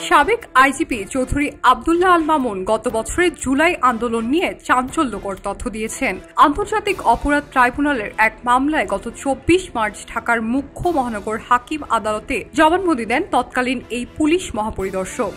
সাবেক আইজিপি চৌধুরী আব্দুল্লাহ আল মামুন গত বছরের জুলাই আন্দোলন নিয়ে চাঞ্চল্যকর তথ্য দিয়েছেন। আন্তর্জাতিক অপরাধ ট্রাইব্যুনালের এক মামলায় গত ২৪ মার্চ ঢাকার মুখ্য মহানগর হাকিম আদালতে জবানবন্দি দেন তৎকালীন এই পুলিশ মহাপরিদর্শক।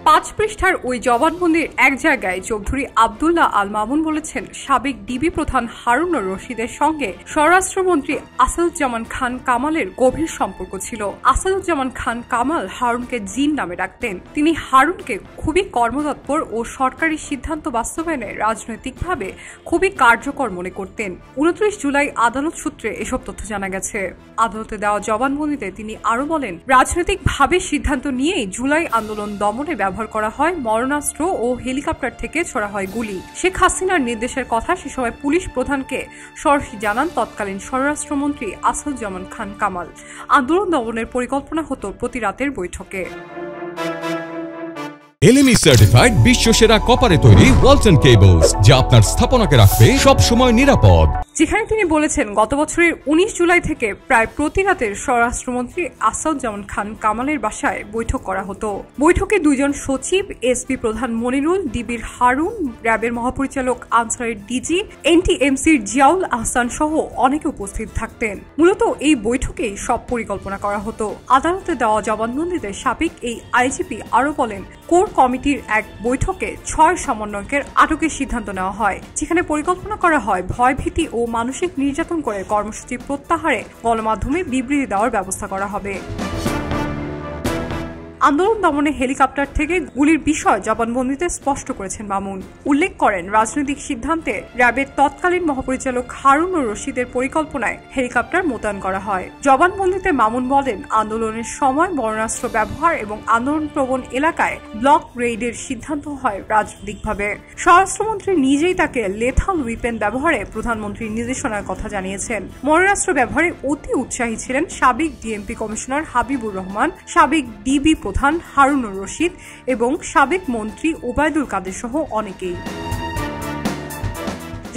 ৫ পৃষ্ঠার ওই জবানবন্দির এক জায়গায় চৌধুরী আব্দুল্লাহ আল মামুন বলেছেন, সাবেক ডিবি প্রধান হারুনুর রশিদের সঙ্গে স্বরাষ্ট্রমন্ত্রী আসাদুজ্জামান খান কামালের গভীর সম্পর্ক ছিল। আসাদুজ্জামান খান কামাল হারুনকে জিন নামে ডাকতেন। তিনি হারুনকে খুবই কর্মতৎপর ও সরকারি সিদ্ধান্ত বাস্তবায়নে রাজনৈতিকভাবে খুবই কার্যকর মনে করতেন। ২৯ জুলাই আদালত সূত্রে এসব তথ্য জানা গেছে। আদালতে দেওয়া জবানবন্দিতে তিনি আরও বলেন, রাজনৈতিকভাবে সিদ্ধান্ত নিয়েই জুলাই আন্দোলন দমনে ব্যবহার করা হয় মরণাস্ত্র ও হেলিকপ্টার থেকে ছোড়া হয় গুলি। শেখ হাসিনার নির্দেশের কথা সে সময় পুলিশ প্রধানকে সরাসরি জানান তৎকালীন স্বরাষ্ট্রমন্ত্রী আসাদুজ্জামান খান কামাল। আন্দোলন দমনের পরিকল্পনা হতো প্রতি রাতের বৈঠকে। LME সার্টিফাইড বিশ্বসেরা কপারে তৈরি ওয়ালটন কেবলস, যা আপনার স্থাপনাকে রাখবে সব সময় নিরাপদ। যেখানে তিনি বলেছেন, গত বছরের ১৯ জুলাই থেকে প্রায় প্রতি রাতের স্বরাষ্ট্রমন্ত্রী আসাদুজ্জামান খান কামালের বাসায় বৈঠক করা হতো। বৈঠকে দুইজন সচিব, এসপি প্রধান মনিরুল, ডিবির হারুন, র্যাবের মহাপরিচালক আনসারের ডিজি, NTMCর জিয়াউল আহসান সহ অনেকে উপস্থিত থাকতেন। মূলত এই বৈঠকেই সব পরিকল্পনা করা হতো। আদালতে দেওয়া জবানবন্দিতে সাবেক এই আইজিপি আরও বলেন, কোর কমিটির এক বৈঠকে ৬ সমন্বয়কের আটকের সিদ্ধান্ত নেওয়া হয়, যেখানে পরিকল্পনা করা হয় ভয়ভীতি ও মানসিক নির্যাতন করে কর্মসূচি প্রত্যাহারে গণমাধ্যমে বিবৃতি দেওয়ার ব্যবস্থা করা হবে। আন্দোলন দমনে হেলিকপ্টার থেকে গুলির বিষয় জবানবন্দিতে স্পষ্ট করেছেন মামুন। উল্লেখ করেন, রাজনৈতিক সিদ্ধান্তে র্যাবের তৎকালীন মহাপরিচালক হারুনুর রশিদের পরিকল্পনায় হেলিকপ্টার মোতায়েন করা হয়। জবানবন্দিতে মামুন বলেন, আন্দোলনের সময় মরণাস্ত্র ব্যবহার এবং আন্দোলনপ্রবণ এলাকায় ব্লক রেইডের সিদ্ধান্ত হয় রাজনৈতিকভাবে। স্বরাষ্ট্রমন্ত্রী নিজেই তাকে লেথাল উইপেন ব্যবহারে প্রধানমন্ত্রীর নির্দেশনার কথা জানিয়েছেন। মরণাস্ত্র ব্যবহারে অতি উৎসাহী ছিলেন সাবেক ডিএমপি কমিশনার হাবিবুর রহমান, সাবেক ডিবি প্রধান হারুনুর রশিদ এবং সাবেক মন্ত্রী ওবায়দুল কাদের সহ অনেকেই।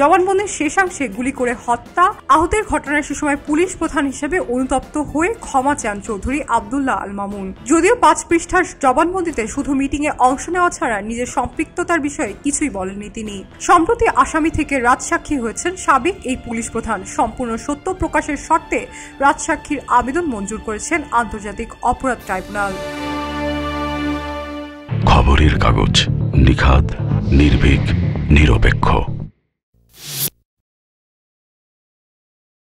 জবানবন্দির শেষাংশে গুলি করে হত্যা, আহতের ঘটনায় সে সময় পুলিশ প্রধান হিসেবে অনুতপ্ত হয়ে ক্ষমা চান চৌধুরী আব্দুল্লাহ আল মামুন। যদিও ৫ পৃষ্ঠার জবানবন্দিতে শুধু মিটিংয়ে অংশ নেওয়া ছাড়া নিজের সম্পৃক্ততার বিষয়ে কিছুই বলেননি তিনি। সম্প্রতি আসামি থেকে রাজসাক্ষী হয়েছেন সাবেক এই পুলিশ প্রধান। সম্পূর্ণ সত্য প্রকাশের শর্তে রাজসাক্ষীর আবেদন মঞ্জুর করেছেন আন্তর্জাতিক অপরাধ ট্রাইব্যুনাল। খবরের কাগজ, নিখাত, নির্ভীক, নিরপেক্ষ।